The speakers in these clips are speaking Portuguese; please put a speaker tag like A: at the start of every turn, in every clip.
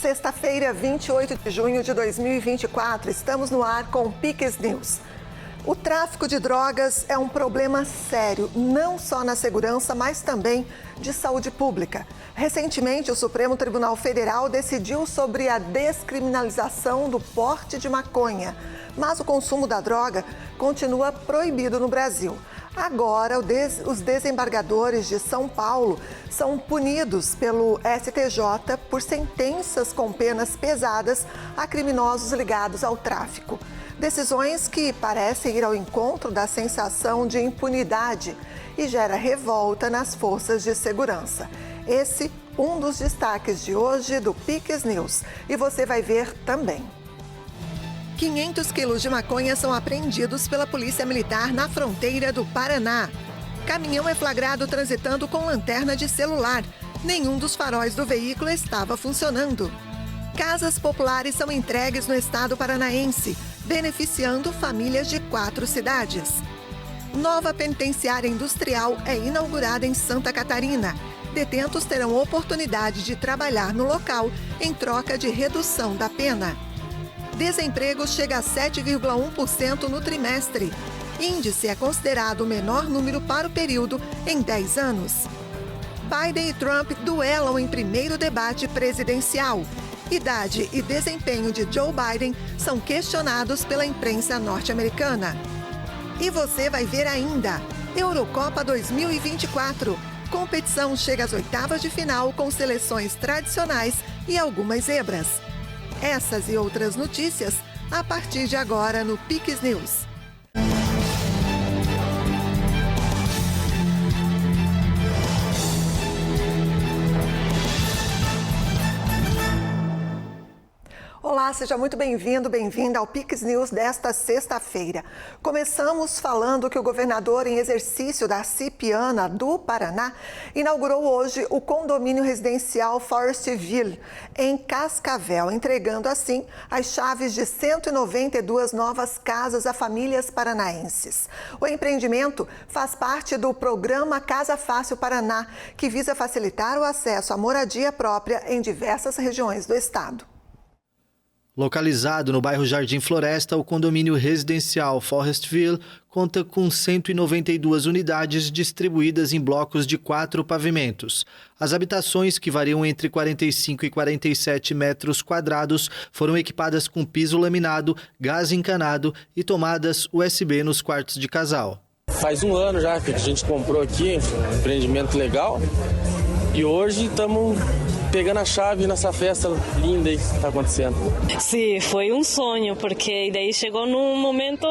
A: Sexta-feira, 28 de junho de 2024, estamos no ar com o Piques News. O tráfico de drogas é um problema sério, não só na segurança, mas também de saúde pública. Recentemente, o Supremo Tribunal Federal decidiu sobre a descriminalização do porte de maconha, mas o consumo da droga continua proibido no Brasil. Agora, os desembargadores de São Paulo são punidos pelo STJ por sentenças com penas pesadas a criminosos ligados ao tráfico. Decisões que parecem ir ao encontro da sensação de impunidade e gera revolta nas forças de segurança. Esse um dos destaques de hoje do Piques News. E você vai ver também. 500 quilos de maconha são apreendidos pela Polícia Militar na fronteira do Paraná. Caminhão é flagrado transitando com lanterna de celular. Nenhum dos faróis do veículo estava funcionando. Casas populares são entregues no estado paranaense, beneficiando famílias de 4 cidades. Nova penitenciária industrial é inaugurada em Santa Catarina. Detentos terão oportunidade de trabalhar no local em troca de redução da pena. Desemprego chega a 7,1% no trimestre. Índice é considerado o menor número para o período em 10 anos. Biden e Trump duelam em primeiro debate presidencial. Idade e desempenho de Joe Biden são questionados pela imprensa norte-americana. E você vai ver ainda, Eurocopa 2024. Competição chega às oitavas de final com seleções tradicionais e algumas zebras. Essas e outras notícias a partir de agora no Piques News. Olá, seja muito bem-vindo, bem-vinda ao Piques News desta sexta-feira. Começamos falando que o governador em exercício da Cipiana do Paraná inaugurou hoje o condomínio residencial Forestville, em Cascavel, entregando assim as chaves de 192 novas casas a famílias paranaenses. O empreendimento faz parte do programa Casa Fácil Paraná, que visa facilitar o acesso à moradia própria em diversas regiões do estado.
B: Localizado no bairro Jardim Floresta, o condomínio residencial Forestville conta com 192 unidades distribuídas em blocos de 4 pavimentos. As habitações, que variam entre 45 e 47 metros quadrados, foram equipadas com piso laminado, gás encanado e tomadas USB nos quartos de casal.
C: Faz um ano já que a gente comprou aqui, um empreendimento legal, e hoje estamos pegando a chave nessa festa linda aí que está acontecendo.
D: Sim, foi um sonho, porque daí chegou num momento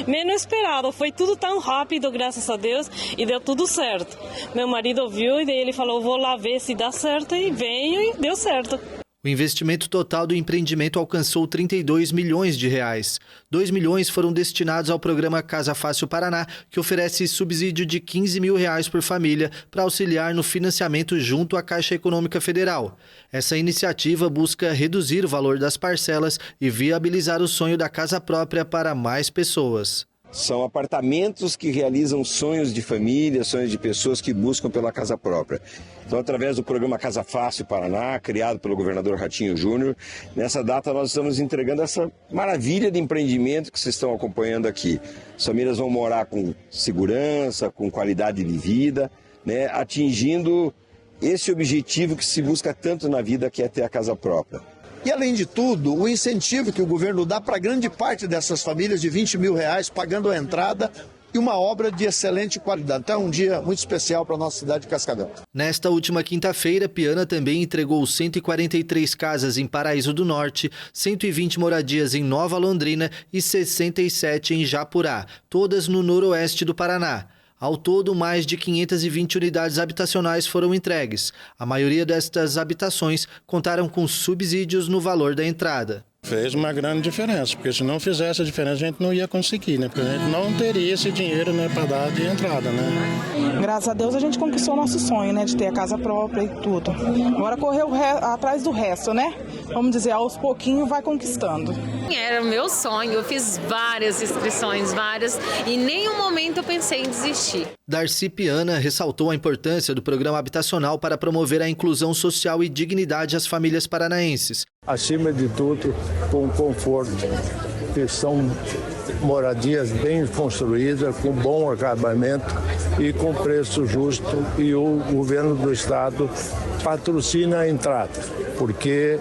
D: menos esperado. Foi tudo tão rápido, graças a Deus, e deu tudo certo. Meu marido viu e daí ele falou, vou lá ver se dá certo, e veio e deu certo.
B: O investimento total do empreendimento alcançou 32 milhões de reais. 2 milhões foram destinados ao programa Casa Fácil Paraná, que oferece subsídio de 15 mil reais por família para auxiliar no financiamento junto à Caixa Econômica Federal. Essa iniciativa busca reduzir o valor das parcelas e viabilizar o sonho da casa própria para mais pessoas.
E: São apartamentos que realizam sonhos de família, sonhos de pessoas que buscam pela casa própria. Então, através do programa Casa Fácil Paraná, criado pelo governador Ratinho Júnior, nessa data nós estamos entregando essa maravilha de empreendimento que vocês estão acompanhando aqui. As famílias vão morar com segurança, com qualidade de vida, né, atingindo esse objetivo que se busca tanto na vida, que é ter a casa própria.
F: E, além de tudo, o incentivo que o governo dá para grande parte dessas famílias de 20 mil reais, pagando a entrada e uma obra de excelente qualidade. Então, é um dia muito especial para a nossa cidade de Cascavel.
B: Nesta última quinta-feira, Piana também entregou 143 casas em Paraíso do Norte, 120 moradias em Nova Londrina e 67 em Japurá, todas no noroeste do Paraná. Ao todo, mais de 520 unidades habitacionais foram entregues. A maioria destas habitações contaram com subsídios no valor da entrada.
G: Fez uma grande diferença, porque se não fizesse a diferença a gente não ia conseguir, né? Porque a gente não teria esse dinheiro, né, para dar de entrada, né?
H: Graças a Deus a gente conquistou o nosso sonho, né, de ter a casa própria e tudo. Agora correr atrás do resto, né? vamos dizer, aos pouquinhos vai conquistando.
I: Era o meu sonho, eu fiz várias inscrições, e em nenhum momento eu pensei em desistir.
B: Darcy Piana ressaltou a importância do programa habitacional para promover a inclusão social e dignidade às famílias paranaenses.
J: Acima de tudo, com conforto, que são moradias bem construídas, com bom acabamento e com preço justo, e o governo do estado patrocina a entrada, porque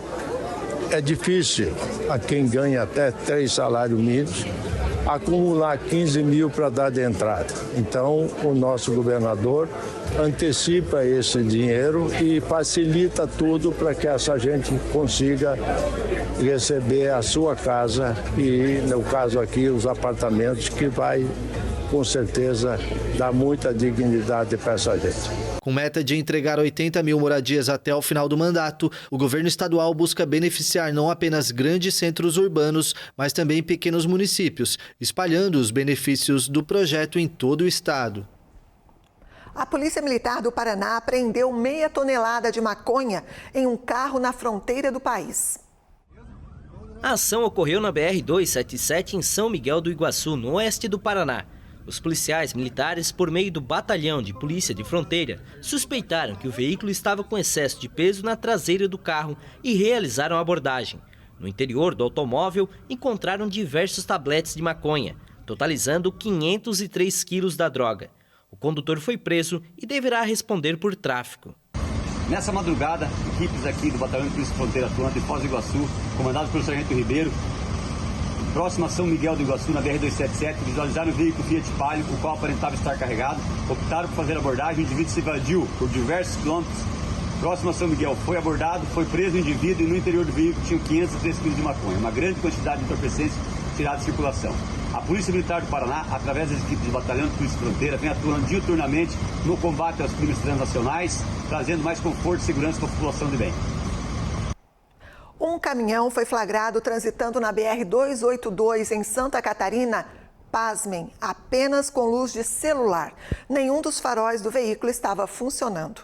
J: é difícil a quem ganha até 3 salários mínimos acumular 15 mil para dar de entrada. Então, o nosso governador antecipa esse dinheiro e facilita tudo para que essa gente consiga receber a sua casa e, no caso aqui, os apartamentos, que vai, com certeza, dar muita dignidade para essa gente.
B: Com meta de entregar 80 mil moradias até o final do mandato, o governo estadual busca beneficiar não apenas grandes centros urbanos, mas também pequenos municípios, espalhando os benefícios do projeto em todo o estado.
A: A Polícia Militar do Paraná apreendeu meia tonelada de maconha em um carro na fronteira do país.
K: A ação ocorreu na BR-277 em São Miguel do Iguaçu, no oeste do Paraná. Os policiais militares, por meio do Batalhão de Polícia de Fronteira, suspeitaram que o veículo estava com excesso de peso na traseira do carro e realizaram a abordagem. No interior do automóvel, encontraram diversos tabletes de maconha, totalizando 503 quilos da droga. O condutor foi preso e deverá responder por tráfico.
L: Nessa madrugada, equipes aqui do Batalhão de Polícia de Fronteira atuando em Foz do Iguaçu, comandados pelo Sargento Ribeiro, próximo a São Miguel do Iguaçu, na BR-277, visualizaram o veículo Fiat Palio, o qual aparentava estar carregado, optaram por fazer a abordagem, o indivíduo se evadiu por diversos quilômetros. Próximo a São Miguel, foi abordado, foi preso o indivíduo e no interior do veículo tinha 503 quilos de maconha, uma grande quantidade de entorpecentes tirada de circulação. A Polícia Militar do Paraná, através das equipes do Batalhão de Polícia de Fronteira, vem atuando diuturnamente no combate aos crimes transnacionais, trazendo mais conforto e segurança para a população de bem.
A: Um caminhão foi flagrado transitando na BR-282 em Santa Catarina. Pasmem, apenas com luz de celular. Nenhum dos faróis do veículo estava funcionando.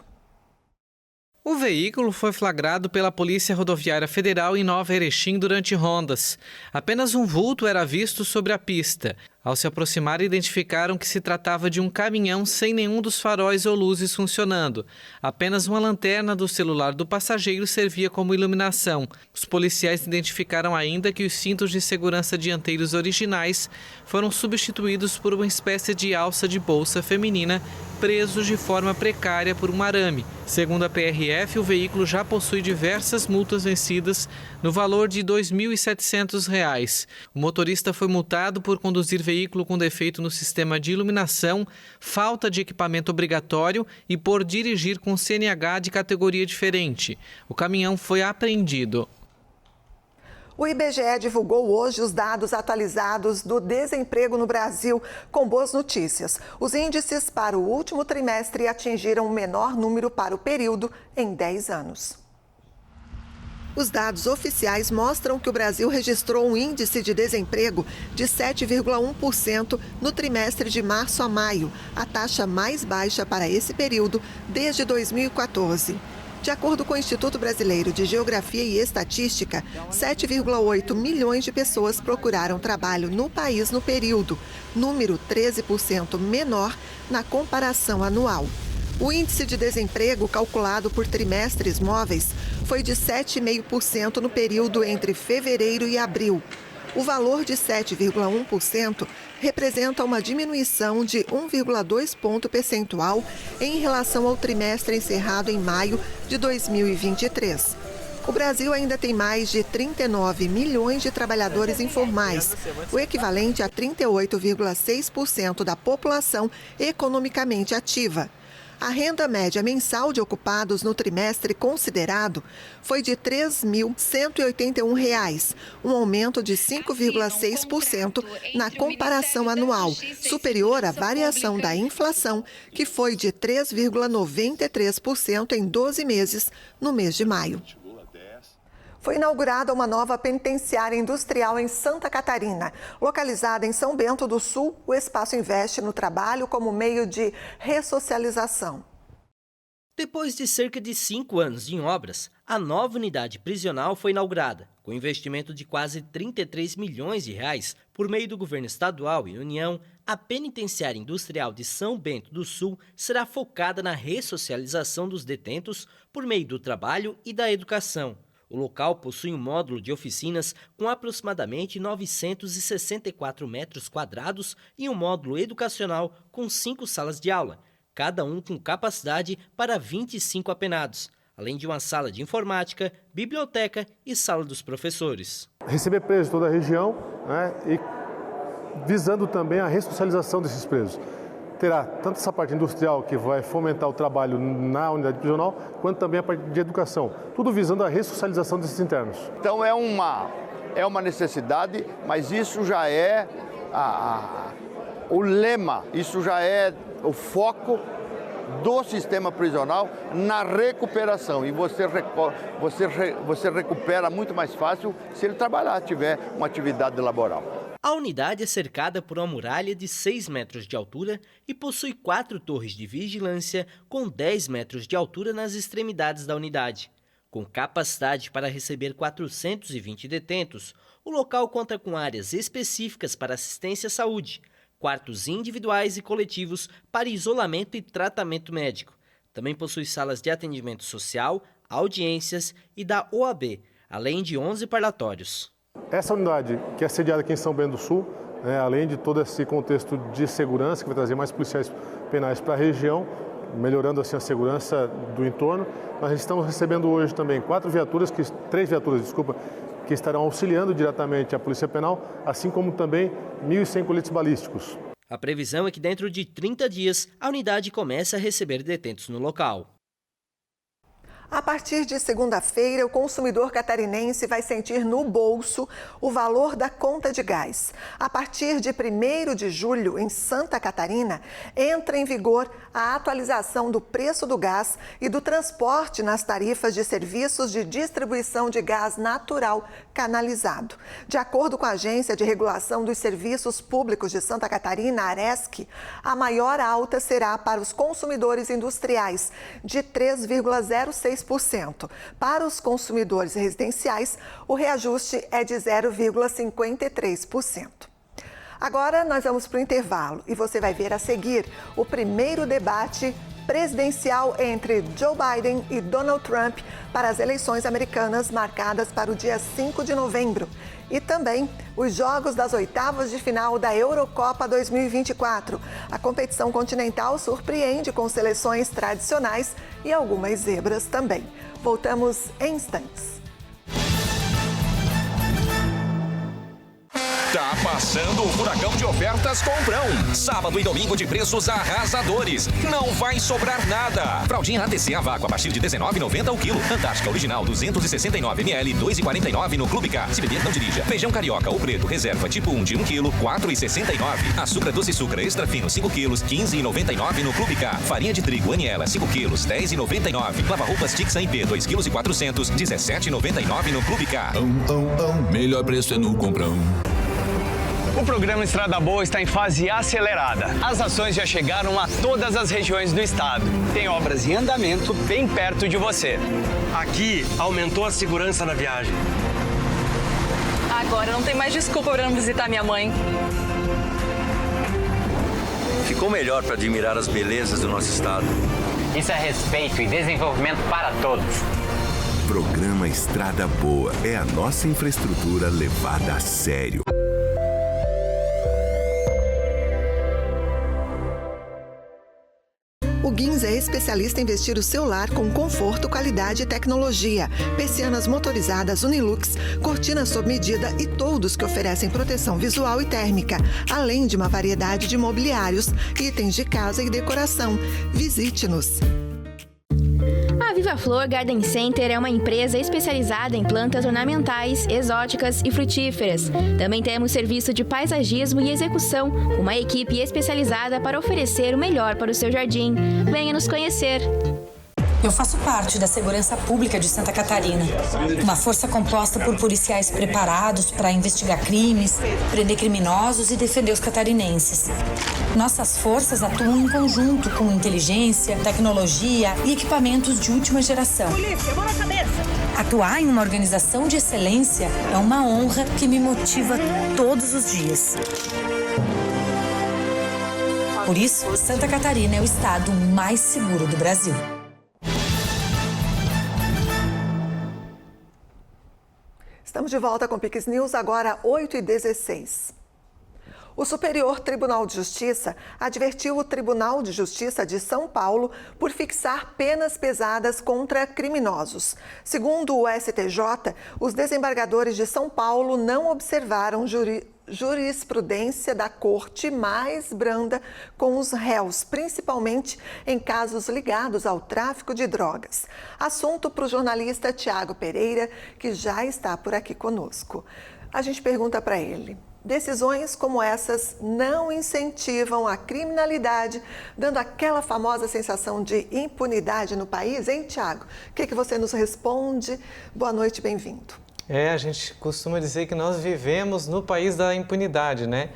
M: O veículo foi flagrado pela Polícia Rodoviária Federal em Nova Erechim durante rondas. Apenas um vulto era visto sobre a pista. Ao se aproximar, identificaram que se tratava de um caminhão sem nenhum dos faróis ou luzes funcionando. Apenas uma lanterna do celular do passageiro servia como iluminação. Os policiais identificaram ainda que os cintos de segurança dianteiros originais foram substituídos por uma espécie de alça de bolsa feminina presos de forma precária por um arame. Segundo a PRF, o veículo já possui diversas multas vencidas no valor de R$ 2.700. O motorista foi multado por conduzir veículo com defeito no sistema de iluminação, falta de equipamento obrigatório e por dirigir com CNH de categoria diferente. O caminhão foi apreendido.
A: O IBGE divulgou hoje os dados atualizados do desemprego no Brasil, com boas notícias. Os índices para o último trimestre atingiram o menor número para o período em 10 anos. Os dados oficiais mostram que o Brasil registrou um índice de desemprego de 7,1% no trimestre de março a maio, a taxa mais baixa para esse período desde 2014. De acordo com o Instituto Brasileiro de Geografia e Estatística, 7,8 milhões de pessoas procuraram trabalho no país no período, número 13% menor na comparação anual. O índice de desemprego, calculado por trimestres móveis, foi de 7,5% no período entre fevereiro e abril. O valor de 7,1% representa uma diminuição de 1,2 ponto percentual em relação ao trimestre encerrado em maio de 2023. O Brasil ainda tem mais de 39 milhões de trabalhadores informais, o equivalente a 38,6% da população economicamente ativa. A renda média mensal de ocupados no trimestre considerado foi de R$ 3.181, um aumento de 5,6% na comparação anual, superior à variação da inflação, que foi de 3,93% em 12 meses no mês de maio. Foi inaugurada uma nova penitenciária industrial em Santa Catarina. Localizada em São Bento do Sul, o espaço investe no trabalho como meio de ressocialização.
K: Depois de cerca de 5 anos em obras, a nova unidade prisional foi inaugurada, com investimento de quase 33 milhões de reais por meio do governo estadual e União. A penitenciária industrial de São Bento do Sul será focada na ressocialização dos detentos por meio do trabalho e da educação. O local possui um módulo de oficinas com aproximadamente 964 metros quadrados e um módulo educacional com 5 salas de aula, cada um com capacidade para 25 apenados, além de uma sala de informática, biblioteca e sala dos professores.
N: Receber presos de toda a região, né, e visando também a ressocialização desses presos. Terá tanto essa parte industrial, que vai fomentar o trabalho na unidade prisional, quanto também a parte de educação, tudo visando a ressocialização desses internos.
F: Então é uma necessidade, mas isso já é o lema, isso já é o foco do sistema prisional na recuperação. E você recupera muito mais fácil se ele trabalhar, tiver uma atividade laboral.
K: A unidade é cercada por uma muralha de 6 metros de altura e possui 4 torres de vigilância com 10 metros de altura nas extremidades da unidade. Com capacidade para receber 420 detentos, o local conta com áreas específicas para assistência à saúde, quartos individuais e coletivos para isolamento e tratamento médico. Também possui salas de atendimento social, audiências e da OAB, além de 11 parlatórios.
N: Essa unidade, que é sediada aqui em São Bento do Sul, além de todo esse contexto de segurança, que vai trazer mais policiais penais para a região, melhorando assim a segurança do entorno, nós estamos recebendo hoje também 3 viaturas, que estarão auxiliando diretamente a Polícia Penal, assim como também 1.100 coletes balísticos.
K: A previsão é que dentro de 30 dias a unidade comece a receber detentos no local.
A: A partir de segunda-feira, o consumidor catarinense vai sentir no bolso o valor da conta de gás. A partir de 1º de julho, em Santa Catarina, entra em vigor a atualização do preço do gás e do transporte nas tarifas de serviços de distribuição de gás natural canalizado. De acordo com a Agência de Regulação dos Serviços Públicos de Santa Catarina, ARESC, a maior alta será para os consumidores industriais, de 3,06%. Para os consumidores residenciais, o reajuste é de 0,53%. Agora nós vamos para o intervalo e você vai ver a seguir o primeiro debate presidencial entre Joe Biden e Donald Trump para as eleições americanas marcadas para o dia 5 de novembro. E também os jogos das oitavas de final da Eurocopa 2024. A competição continental surpreende com seleções tradicionais e algumas zebras também. Voltamos em instantes.
O: Tá passando o furacão de ofertas Comprão. Sábado e domingo de preços arrasadores. Não vai sobrar nada. Fraldinha ATC a vácuo a partir de R$19,90 o quilo. Antártica original 269 ml, 2,49 no Clube K. Se beber, não dirija. Feijão carioca ou preto reserva tipo 1 de 1 kg, 4,69. Açúcar doce sucra extra fino 5 kg, 15,99 no Clube K. Farinha de trigo Aniela 5 kg, 10,99. Lava-roupas Tixa IP 2,4 kg, 17,99 no Clube K.
P: Melhor preço é no Comprão.
Q: O programa Estrada Boa está em fase acelerada. As ações já chegaram a todas as regiões do estado. Tem obras em andamento bem perto de você.
R: Aqui aumentou a segurança na viagem.
S: Agora não tem mais desculpa para não visitar minha mãe.
T: Ficou melhor para admirar as belezas do nosso estado.
U: Isso é respeito e desenvolvimento para todos.
P: Programa Estrada Boa é a nossa infraestrutura levada a sério.
A: O Guins é especialista em vestir o seu lar com conforto, qualidade e tecnologia. Persianas motorizadas Unilux, cortinas sob medida e toldos que oferecem proteção visual e térmica, além de uma variedade de mobiliários, itens de casa e decoração. Visite-nos.
V: A Viva Flor Garden Center é uma empresa especializada em plantas ornamentais, exóticas e frutíferas. Também temos serviço de paisagismo e execução, com uma equipe especializada para oferecer o melhor para o seu jardim. Venha nos conhecer!
W: Eu faço parte da Segurança Pública de Santa Catarina, uma força composta por policiais preparados para investigar crimes, prender criminosos e defender os catarinenses. Nossas forças atuam em conjunto com inteligência, tecnologia e equipamentos de última geração.
C: Polícia, mão na cabeça!
W: Atuar em uma organização de excelência é uma honra que me motiva todos os dias. Por isso, Santa Catarina é o estado mais seguro do Brasil.
A: Estamos de volta com Pix News, agora 8h16. O Superior Tribunal de Justiça advertiu o Tribunal de Justiça de São Paulo por fixar penas pesadas contra criminosos. Segundo o STJ, os desembargadores de São Paulo não observaram jurisprudência da corte mais branda com os réus, principalmente em casos ligados ao tráfico de drogas. Assunto para o jornalista Tiago Pereira, que já está por aqui conosco. A gente pergunta para ele: decisões como essas não incentivam a criminalidade, dando aquela famosa sensação de impunidade no país, hein, Tiago? O que você nos responde? Boa noite, bem-vindo.
M: A gente costuma dizer que nós vivemos no país da impunidade, né?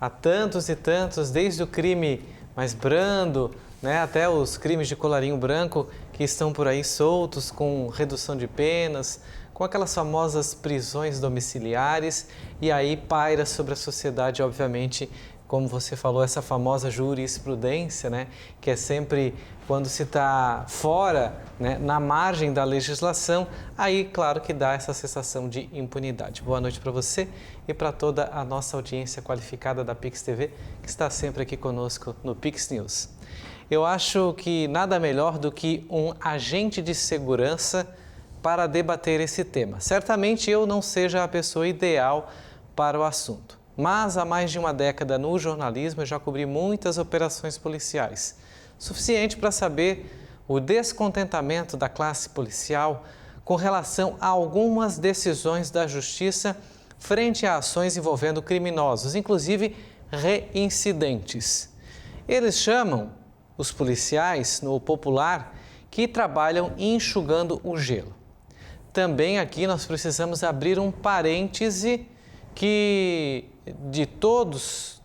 M: Há tantos e tantos, desde o crime mais brando, né, até os crimes de colarinho branco que estão por aí soltos, com redução de penas, com aquelas famosas prisões domiciliares, e aí paira sobre a sociedade, obviamente, como você falou, essa famosa jurisprudência, né, que é sempre quando se está fora, né, na margem da legislação, aí, claro, que dá essa sensação de impunidade. Boa noite para você e para toda a nossa audiência qualificada da Pix TV, que está sempre aqui conosco no Pix News. Eu acho que nada melhor do que um agente de segurança para debater esse tema. Certamente eu não seja a pessoa ideal para o assunto, mas há mais de uma década no jornalismo eu já cobri muitas operações policiais, suficiente para saber o descontentamento da classe policial com relação a algumas decisões da justiça frente a ações envolvendo criminosos, inclusive reincidentes. Eles chamam os policiais, no popular, que trabalham enxugando o gelo. Também aqui nós precisamos abrir um parêntese que de todos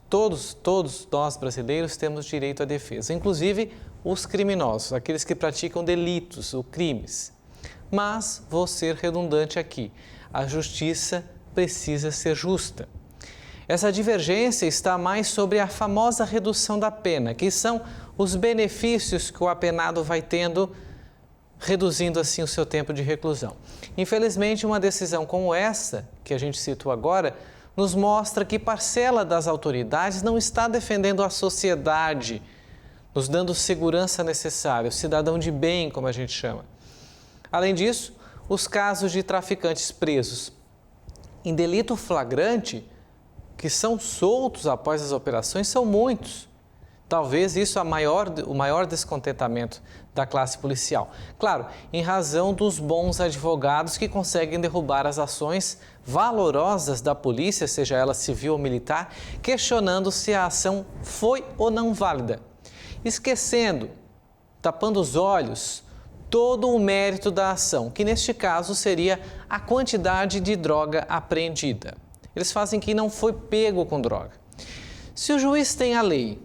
M: nós brasileiros temos direito à defesa, inclusive os criminosos, aqueles que praticam delitos ou crimes. Mas vou ser redundante aqui, a justiça precisa ser justa. Essa divergência está mais sobre a famosa redução da pena, que são os benefícios que o apenado vai tendo, reduzindo assim o seu tempo de reclusão. Infelizmente, uma decisão como essa, que a gente citou agora, nos mostra que parcela das autoridades não está defendendo a sociedade, nos dando segurança necessária, o cidadão de bem, como a gente chama. Além disso, os casos de traficantes presos em delito flagrante, que são soltos após as operações, são muitos. Talvez isso é o maior descontentamento da classe policial. Claro, em razão dos bons advogados que conseguem derrubar as ações valorosas da polícia, seja ela civil ou militar, questionando se a ação foi ou não válida. Esquecendo, tapando os olhos, todo o mérito da ação, que neste caso seria a quantidade de droga apreendida. Eles fazem que não foi pego com droga. Se o juiz tem a lei,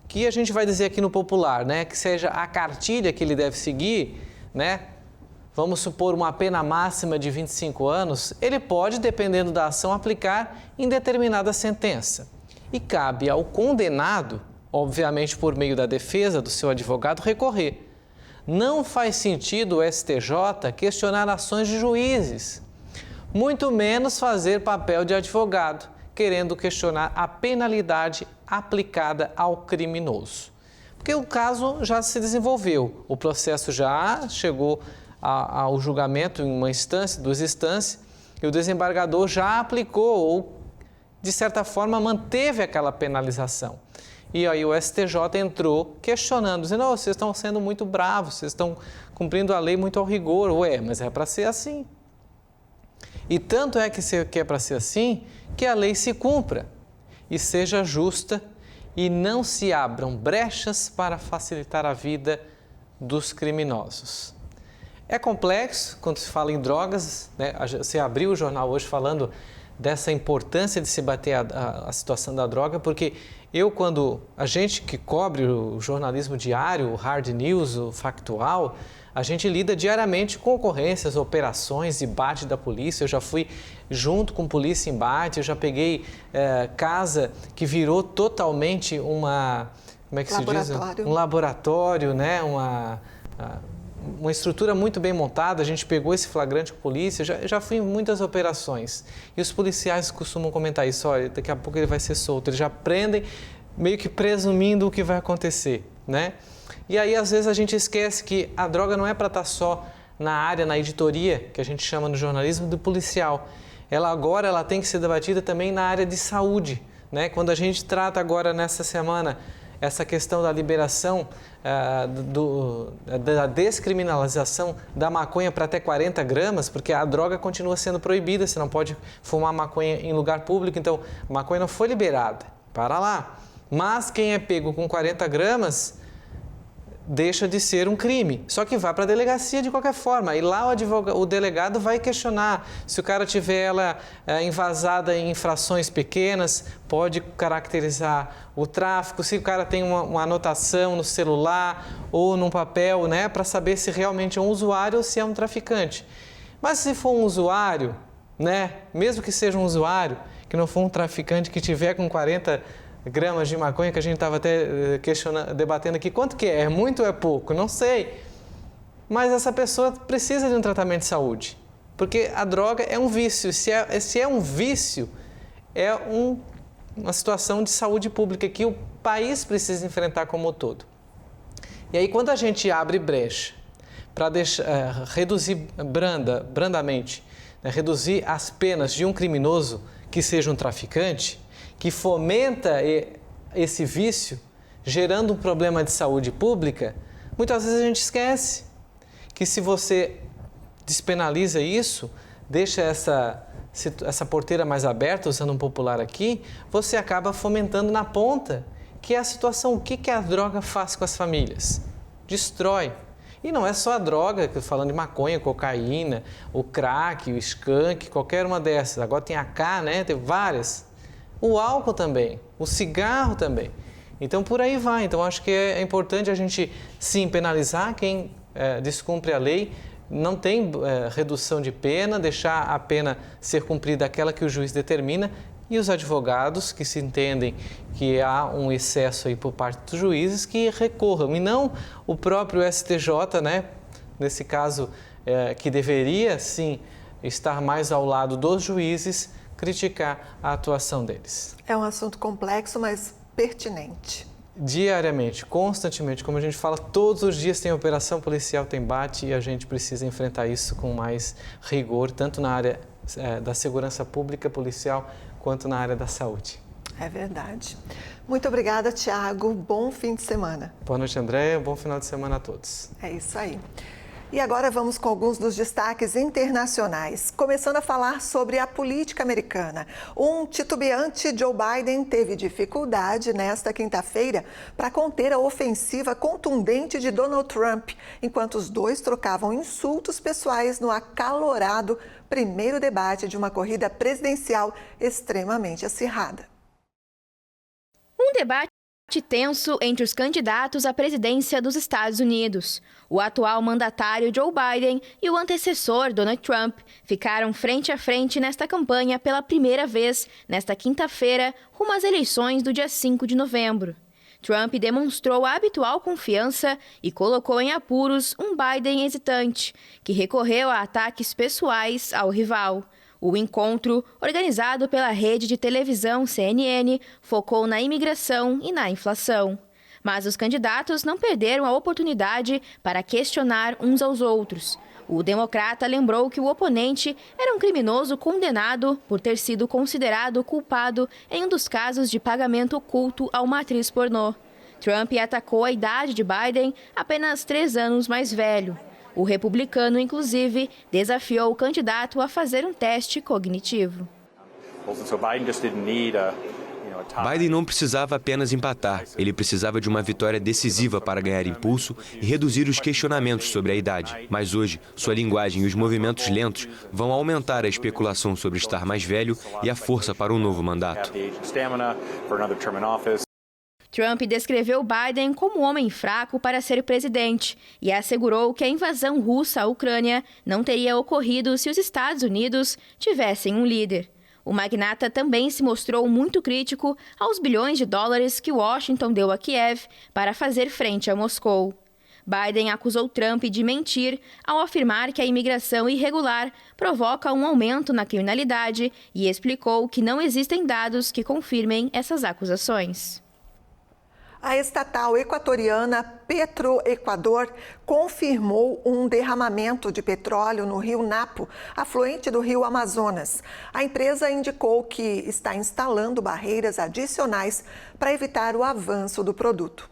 M: que a gente vai dizer aqui no popular, né, que seja a cartilha que ele deve seguir, né, vamos supor uma pena máxima de 25 anos, ele pode, dependendo da ação, aplicar em determinada sentença. E cabe ao condenado, obviamente por meio da defesa do seu advogado, recorrer. Não faz sentido o STJ questionar ações de juízes, muito menos fazer papel de advogado, querendo questionar a penalidade aplicada ao criminoso. Porque o caso já se desenvolveu, o processo já chegou ao julgamento em uma instância, duas instâncias, e o desembargador já aplicou ou, de certa forma, manteve aquela penalização. E aí o STJ entrou questionando, dizendo: oh, vocês estão sendo muito bravos, vocês estão cumprindo a lei muito ao rigor. Ué, mas é para ser assim. E tanto é que é para ser assim, que a lei se cumpra e seja justa e não se abram brechas para facilitar a vida dos criminosos. É complexo quando se fala em drogas, né? Você abriu o jornal hoje falando dessa importância de se bater a situação da droga, porque a gente que cobre o jornalismo diário, o hard news, o factual, a gente lida diariamente com ocorrências, operações, embate da polícia. Eu já fui junto com polícia embate, eu já peguei casa que virou totalmente uma laboratório, né? Uma estrutura muito bem montada. A gente pegou esse flagrante com a polícia, já fui em muitas operações. E os policiais costumam comentar isso: olha, daqui a pouco ele vai ser solto. Eles já prendem meio que presumindo o que vai acontecer, né? E aí, às vezes, a gente esquece que a droga não é para estar só na área, na editoria, que a gente chama no jornalismo, do policial. Ela tem que ser debatida também na área de saúde, né? Quando a gente trata agora, nessa semana, essa questão da liberação, da descriminalização da maconha para até 40 gramas, porque a droga continua sendo proibida, você não pode fumar maconha em lugar público, então a maconha não foi liberada, para lá. Mas quem é pego com 40 gramas deixa de ser um crime, só que vai para a delegacia de qualquer forma, e lá o delegado vai questionar se o cara tiver ela envasada em infrações pequenas, pode caracterizar o tráfico, se o cara tem uma anotação no celular ou num papel, né, para saber se realmente é um usuário ou se é um traficante. Mas se for um usuário, né, mesmo que seja um usuário, que não for um traficante que tiver com 40 gramas de maconha, que a gente estava até debatendo aqui, quanto que é? É muito ou é pouco? Não sei. Mas essa pessoa precisa de um tratamento de saúde, porque a droga é um vício. Se é um vício, é uma situação de saúde pública que o país precisa enfrentar como um todo. E aí, quando a gente abre brecha para reduzir brandamente, né, reduzir as penas de um criminoso que seja um traficante, que fomenta esse vício, gerando um problema de saúde pública, muitas vezes a gente esquece que se você despenaliza isso, deixa essa porteira mais aberta, usando um popular aqui, você acaba fomentando na ponta, que é a situação, o que a droga faz com as famílias? Destrói. E não é só a droga, falando de maconha, cocaína, o crack, o skunk, qualquer uma dessas. Agora tem a K, né? Tem várias. O álcool também, o cigarro também. Então, por aí vai. Então, acho que é importante a gente, sim, penalizar quem descumpre a lei, não tem redução de pena, deixar a pena ser cumprida aquela que o juiz determina, e os advogados que se entendem que há um excesso aí por parte dos juízes, que recorram, e não o próprio STJ, né? Nesse caso, que deveria, sim, estar mais ao lado dos juízes, criticar a atuação deles.
A: É um assunto complexo, mas pertinente.
M: Diariamente, constantemente, como a gente fala, todos os dias tem operação policial, tem embate, e a gente precisa enfrentar isso com mais rigor, tanto na área da segurança pública, policial, quanto na área da saúde.
A: É verdade. Muito obrigada, Tiago. Bom fim de semana.
M: Boa noite, Andréia. Bom final de semana a todos.
A: É isso aí. E agora vamos com alguns dos destaques internacionais, começando a falar sobre a política americana. Um titubeante Joe Biden teve dificuldade nesta quinta-feira para conter a ofensiva contundente de Donald Trump, enquanto os dois trocavam insultos pessoais no acalorado primeiro debate de uma corrida presidencial extremamente acirrada.
V: Um debate tenso entre os candidatos à presidência dos Estados Unidos. O atual mandatário Joe Biden e o antecessor Donald Trump ficaram frente a frente nesta campanha pela primeira vez nesta quinta-feira, rumo às eleições do dia 5 de novembro. Trump demonstrou a habitual confiança e colocou em apuros um Biden hesitante, que recorreu a ataques pessoais ao rival. O encontro, organizado pela rede de televisão CNN, focou na imigração e na inflação. Mas os candidatos não perderam a oportunidade para questionar uns aos outros. O democrata lembrou que o oponente era um criminoso condenado por ter sido considerado culpado em um dos casos de pagamento oculto a uma atriz pornô. Trump atacou a idade de Biden, apenas 3 anos mais velho. O republicano, inclusive, desafiou o candidato a fazer um teste cognitivo.
C: So Biden just didn't need Biden não precisava apenas empatar, ele precisava de uma vitória decisiva para ganhar impulso e reduzir os questionamentos sobre a idade. Mas hoje, sua linguagem e os movimentos lentos vão aumentar a especulação sobre estar mais velho e a força para um novo mandato.
V: Trump descreveu Biden como um homem fraco para ser presidente e assegurou que a invasão russa à Ucrânia não teria ocorrido se os Estados Unidos tivessem um líder. O magnata também se mostrou muito crítico aos bilhões de dólares que Washington deu a Kiev para fazer frente a Moscou. Biden acusou Trump de mentir ao afirmar que a imigração irregular provoca um aumento na criminalidade e explicou que não existem dados que confirmem essas acusações.
A: A estatal equatoriana Petroequador confirmou um derramamento de petróleo no rio Napo, afluente do rio Amazonas. A empresa indicou que está instalando barreiras adicionais para evitar o avanço do produto.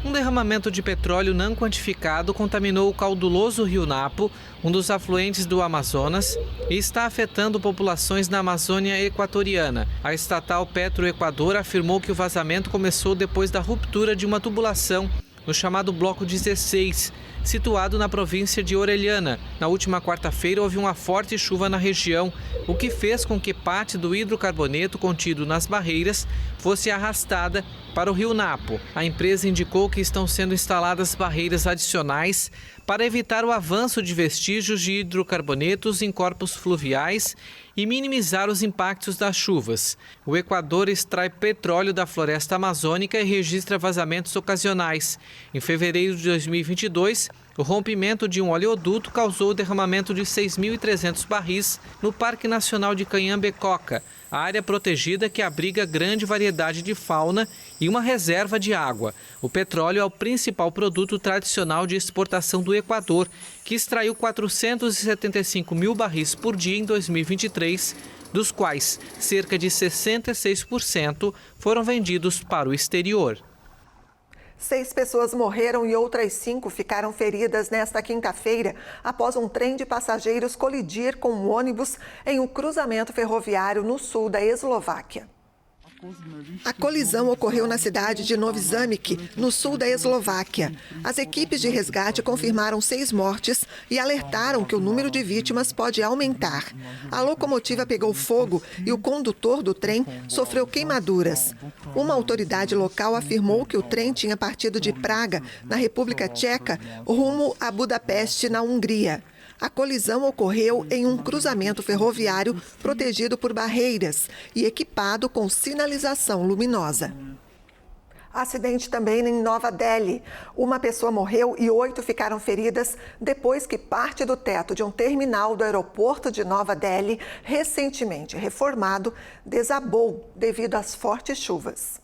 M: Um derramamento de petróleo não quantificado contaminou o cauduloso rio Napo, um dos afluentes do Amazonas, e está afetando populações na Amazônia equatoriana. A estatal Petroequador afirmou que o vazamento começou depois da ruptura de uma tubulação no chamado Bloco 16, situado na província de Orellana. Na última quarta-feira houve uma forte chuva na região, o que fez com que parte do hidrocarboneto contido nas barreiras fosse arrastada para o rio Napo. A empresa indicou que estão sendo instaladas barreiras adicionais para evitar o avanço de vestígios de hidrocarbonetos em corpos fluviais e minimizar os impactos das chuvas. O Equador extrai petróleo da floresta amazônica e registra vazamentos ocasionais. Em fevereiro de 2022, o rompimento de um oleoduto causou o derramamento de 6.300 barris no Parque Nacional de Canhambecoca, a área protegida que abriga grande variedade de fauna e uma reserva de água. O petróleo é o principal produto tradicional de exportação do Equador, que extraiu 475 mil barris por dia em 2023, dos quais cerca de 66% foram vendidos para o exterior.
A: 6 pessoas morreram e outras 5 ficaram feridas nesta quinta-feira após um trem de passageiros colidir com um ônibus em um cruzamento ferroviário no sul da Eslováquia. A colisão ocorreu na cidade de Novi Zamik, no sul da Eslováquia. As equipes de resgate confirmaram 6 mortes e alertaram que o número de vítimas pode aumentar. A locomotiva pegou fogo e o condutor do trem sofreu queimaduras. Uma autoridade local afirmou que o trem tinha partido de Praga, na República Tcheca, rumo a Budapeste, na Hungria. A colisão ocorreu em um cruzamento ferroviário protegido por barreiras e equipado com sinalização luminosa. Acidente também em Nova Delhi. Uma pessoa morreu e 8 ficaram feridas depois que parte do teto de um terminal do aeroporto de Nova Delhi, recentemente reformado, desabou devido às fortes chuvas.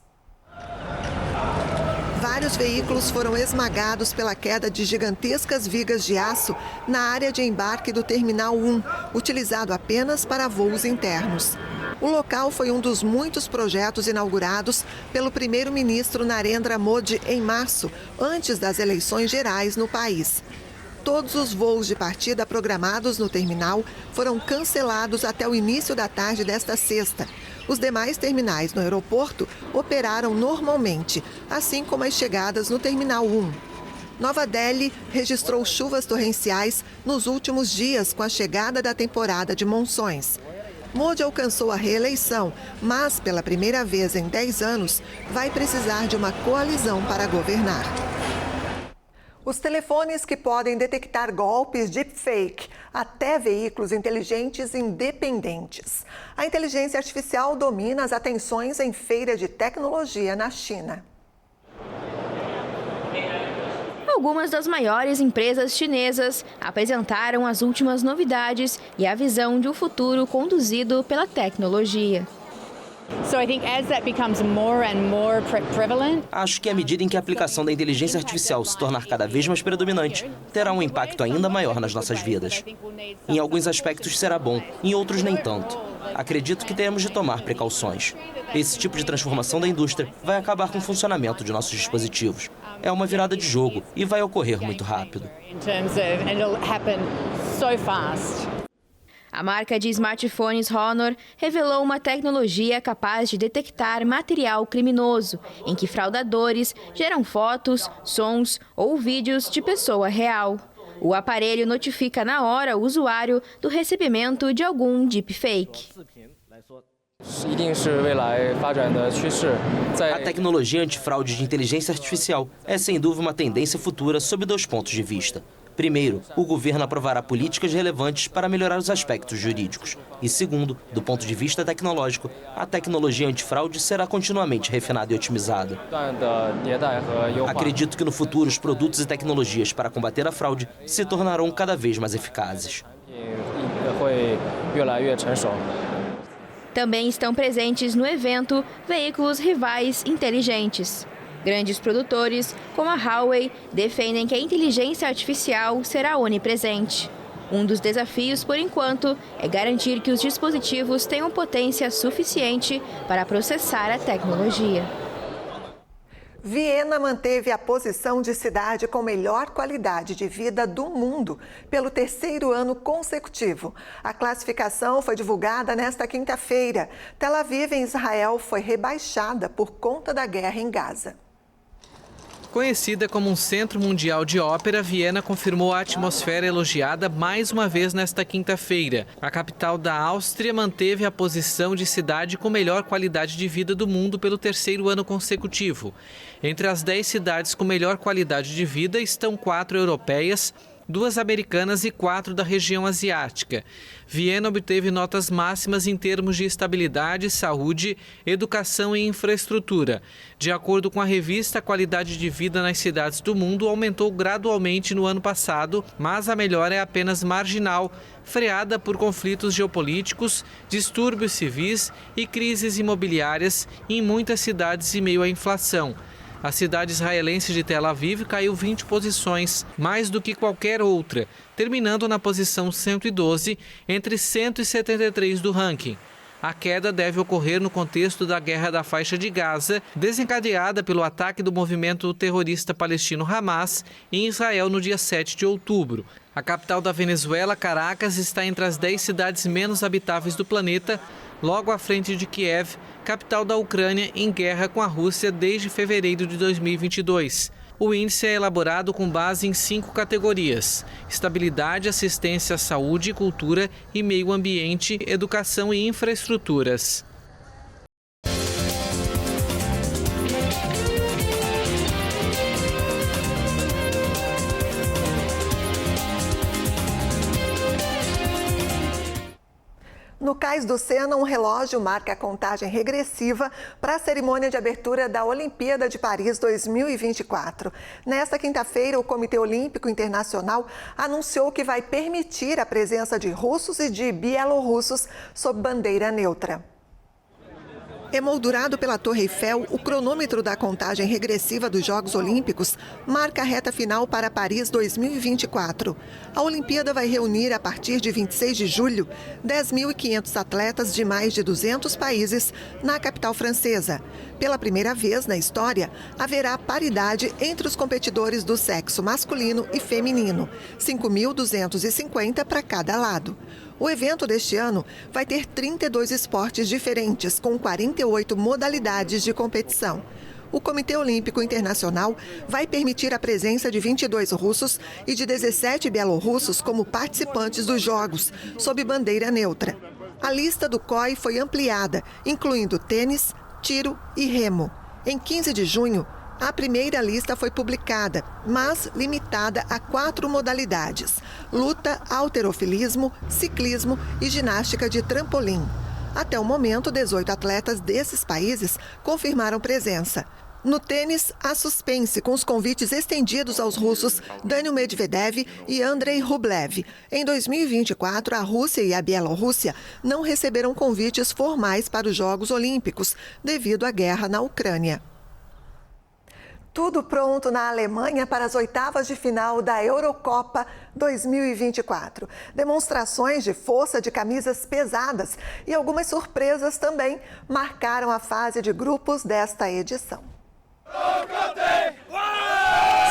A: Vários veículos foram esmagados pela queda de gigantescas vigas de aço na área de embarque do Terminal 1, utilizado apenas para voos internos. O local foi um dos muitos projetos inaugurados pelo primeiro-ministro Narendra Modi em março, antes das eleições gerais no país. Todos os voos de partida programados no terminal foram cancelados até o início da tarde desta sexta. Os demais terminais no aeroporto operaram normalmente, assim como as chegadas no Terminal 1. Nova Delhi registrou chuvas torrenciais nos últimos dias com a chegada da temporada de monções. Modi alcançou a reeleição, mas pela primeira vez em 10 anos vai precisar de uma coalizão para governar. Os telefones que podem detectar golpes deepfake, até veículos inteligentes independentes. A inteligência artificial domina as atenções em feira de tecnologia na China.
V: Algumas das maiores empresas chinesas apresentaram as últimas novidades e a visão de um futuro conduzido pela tecnologia.
D: Acho que à medida em que a aplicação da inteligência artificial se tornar cada vez mais predominante, terá um impacto ainda maior nas nossas vidas. Em alguns aspectos será bom, em outros nem tanto. Acredito que temos de tomar precauções. Esse tipo de transformação da indústria vai acabar com o funcionamento de nossos dispositivos. É uma virada de jogo e vai ocorrer muito rápido.
V: A marca de smartphones Honor revelou uma tecnologia capaz de detectar material criminoso, em que fraudadores geram fotos, sons ou vídeos de pessoa real. O aparelho notifica na hora o usuário do recebimento de algum deepfake.
D: A tecnologia antifraude de inteligência artificial é, sem dúvida, uma tendência futura sob 2 pontos de vista. Primeiro, o governo aprovará políticas relevantes para melhorar os aspectos jurídicos. E segundo, do ponto de vista tecnológico, a tecnologia antifraude será continuamente refinada e otimizada. Acredito que no futuro os produtos e tecnologias para combater a fraude se tornarão cada vez mais eficazes.
V: Também estão presentes no evento veículos rivais inteligentes. Grandes produtores, como a Huawei, defendem que a inteligência artificial será onipresente. Um dos desafios, por enquanto, é garantir que os dispositivos tenham potência suficiente para processar a tecnologia.
A: Viena manteve a posição de cidade com melhor qualidade de vida do mundo pelo 3º ano consecutivo. A classificação foi divulgada nesta quinta-feira. Tel Aviv, em Israel, foi rebaixada por conta da guerra em Gaza.
M: Conhecida como um centro mundial de ópera, Viena confirmou a atmosfera elogiada mais uma vez nesta quinta-feira. A capital da Áustria manteve a posição de cidade com melhor qualidade de vida do mundo pelo 3º ano consecutivo. Entre as 10 cidades com melhor qualidade de vida estão 4 europeias, 2 americanas e 4 da região asiática. Viena obteve notas máximas em termos de estabilidade, saúde, educação e infraestrutura. De acordo com a revista, a qualidade de vida nas cidades do mundo aumentou gradualmente no ano passado, mas a melhora é apenas marginal, freada por conflitos geopolíticos, distúrbios civis e crises imobiliárias em muitas cidades e meio à inflação. A cidade israelense de Tel Aviv caiu 20 posições, mais do que qualquer outra, terminando na posição 112 entre 173 do ranking. A queda deve ocorrer no contexto da guerra da faixa de Gaza, desencadeada pelo ataque do movimento terrorista palestino Hamas em Israel no dia 7 de outubro. A capital da Venezuela, Caracas, está entre as 10 cidades menos habitáveis do planeta, logo à frente de Kiev, capital da Ucrânia, em guerra com a Rússia desde fevereiro de 2022. O índice é elaborado com base em 5 categorias: estabilidade, assistência à saúde, cultura e meio ambiente, educação e infraestruturas.
A: No Cais do Sena, um relógio marca a contagem regressiva para a cerimônia de abertura da Olimpíada de Paris 2024. Nesta quinta-feira, o Comitê Olímpico Internacional anunciou que vai permitir a presença de russos e de bielorrussos sob bandeira neutra. Emoldurado pela Torre Eiffel, o cronômetro da contagem regressiva dos Jogos Olímpicos marca a reta final para Paris 2024. A Olimpíada vai reunir, a partir de 26 de julho, 10.500 atletas de mais de 200 países na capital francesa. Pela primeira vez na história, haverá paridade entre os competidores do sexo masculino e feminino, 5.250 para cada lado. O evento deste ano vai ter 32 esportes diferentes, com 48 modalidades de competição. O Comitê Olímpico Internacional vai permitir a presença de 22 russos e de 17 bielorrussos como participantes dos Jogos, sob bandeira neutra. A lista do COI foi ampliada, incluindo tênis, tiro e remo. Em 15 de junho, a primeira lista foi publicada, mas limitada a 4 modalidades: luta, halterofilismo, ciclismo e ginástica de trampolim. Até o momento, 18 atletas desses países confirmaram presença. No tênis, há suspense com os convites estendidos aos russos Daniil Medvedev e Andrei Rublev. Em 2024, a Rússia e a Bielorrússia não receberam convites formais para os Jogos Olímpicos, devido à guerra na Ucrânia. Tudo pronto na Alemanha para as oitavas de final da Eurocopa 2024. Demonstrações de força de camisas pesadas e algumas surpresas também marcaram a fase de grupos desta edição.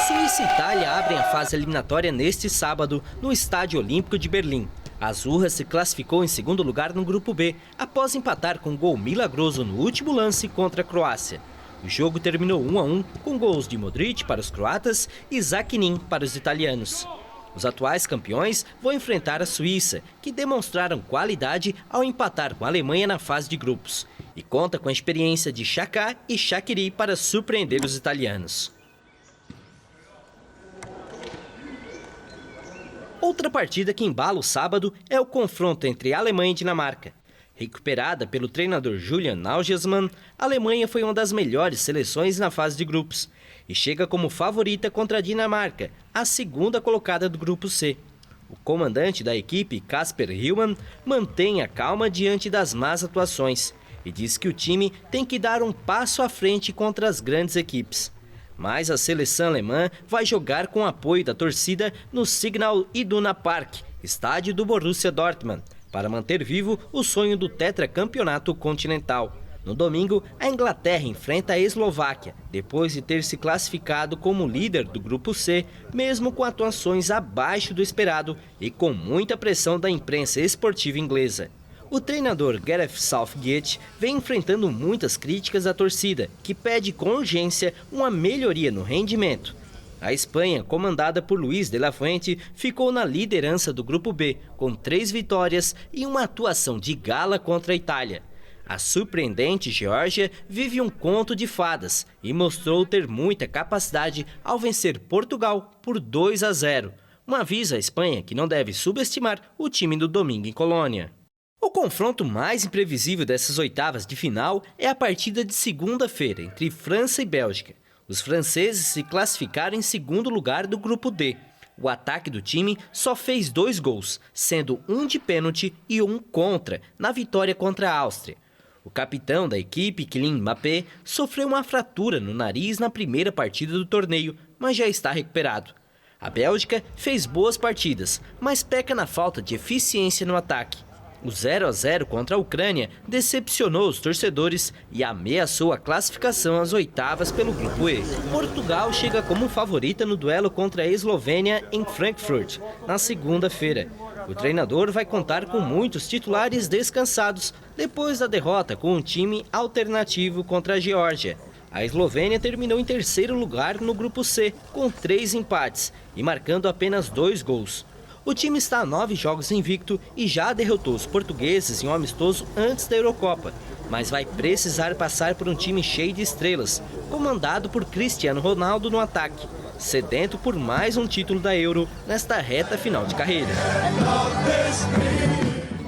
K: Suíça e Itália abrem a fase eliminatória neste sábado no Estádio Olímpico de Berlim. A Azurra se classificou em segundo lugar no Grupo B, após empatar com um gol milagroso no último lance contra a Croácia. O jogo terminou 1-1, com gols de Modric para os croatas e Zakinin para os italianos. Os atuais campeões vão enfrentar a Suíça, que demonstraram qualidade ao empatar com a Alemanha na fase de grupos, e conta com a experiência de Xhaka e Shaqiri para surpreender os italianos. Outra partida que embala o sábado é o confronto entre Alemanha e Dinamarca. Recuperada pelo treinador Julian Nagelsmann, a Alemanha foi uma das melhores seleções na fase de grupos e chega como favorita contra a Dinamarca, a segunda colocada do Grupo C. O comandante da equipe, Kasper Hjulmand, mantém a calma diante das más atuações e diz que o time tem que dar um passo à frente contra as grandes equipes. Mas a seleção alemã vai jogar com o apoio da torcida no Signal Iduna Park, estádio do Borussia Dortmund, para manter vivo o sonho do tetracampeonato continental. No domingo, a Inglaterra enfrenta a Eslováquia, depois de ter se classificado como líder do Grupo C, mesmo com atuações abaixo do esperado e com muita pressão da imprensa esportiva inglesa. O treinador Gareth Southgate vem enfrentando muitas críticas da torcida, que pede com urgência uma melhoria no rendimento. A Espanha, comandada por Luis de la Fuente, ficou na liderança do Grupo B, com 3 vitórias e uma atuação de gala contra a Itália. A surpreendente Geórgia vive um conto de fadas e mostrou ter muita capacidade ao vencer Portugal por 2-0. Um aviso à Espanha que não deve subestimar o time do domingo em Colônia. O confronto mais imprevisível dessas oitavas de final é a partida de segunda-feira entre França e Bélgica. Os franceses se classificaram em segundo lugar do Grupo D. O ataque do time só fez 2 gols, sendo um de pênalti e um contra, na vitória contra a Áustria. O capitão da equipe, Kylian Mbappé, sofreu uma fratura no nariz na primeira partida do torneio, mas já está recuperado. A Bélgica fez boas partidas, mas peca na falta de eficiência no ataque. O 0-0 contra a Ucrânia decepcionou os torcedores e ameaçou a classificação às oitavas pelo Grupo E. Portugal chega como favorita no duelo contra a Eslovênia em Frankfurt, na segunda-feira. O treinador vai contar com muitos titulares descansados depois da derrota com um time alternativo contra a Geórgia. A Eslovênia terminou em terceiro lugar no Grupo C, com 3 empates e marcando apenas 2 gols. O time está a 9 jogos invicto e já derrotou os portugueses em um amistoso antes da Eurocopa, mas vai precisar passar por um time cheio de estrelas, comandado por Cristiano Ronaldo no ataque, sedento por mais um título da Euro nesta reta final de carreira.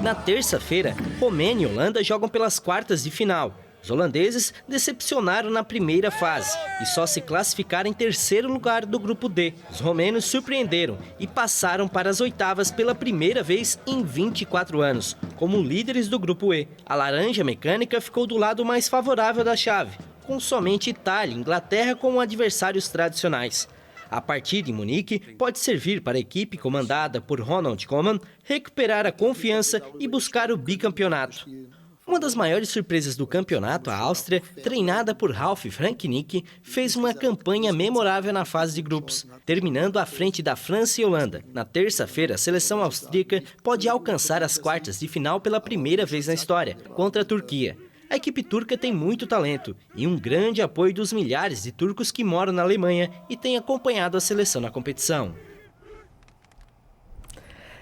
K: Na terça-feira, Romênia e Holanda jogam pelas quartas de final. Os holandeses decepcionaram na primeira fase e só se classificaram em terceiro lugar do Grupo D. Os romenos surpreenderam e passaram para as oitavas pela primeira vez em 24 anos, como líderes do Grupo E. A laranja mecânica ficou do lado mais favorável da chave, com somente Itália e Inglaterra como adversários tradicionais. A partida em Munique pode servir para a equipe comandada por Ronald Koeman recuperar a confiança e buscar o bicampeonato. Uma das maiores surpresas do campeonato, a Áustria, treinada por Ralf Rangnick, fez uma campanha memorável na fase de grupos, terminando à frente da França e Holanda. Na terça-feira, a seleção austríaca pode alcançar as quartas de final pela primeira vez na história, contra a Turquia. A equipe turca tem muito talento e um grande apoio dos milhares de turcos que moram na Alemanha e têm acompanhado a seleção na competição.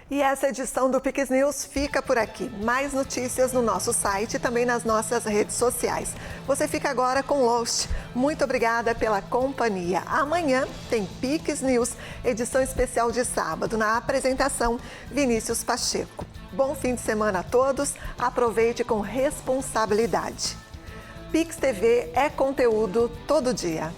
A: E essa edição do Piques News fica por aqui. Mais notícias no nosso site e também nas nossas redes sociais. Você fica agora com Lost. Muito obrigada pela companhia. Amanhã tem Piques News, edição especial de sábado, na apresentação Vinícius Pacheco. Bom fim de semana a todos. Aproveite com responsabilidade. Pix TV é conteúdo todo dia.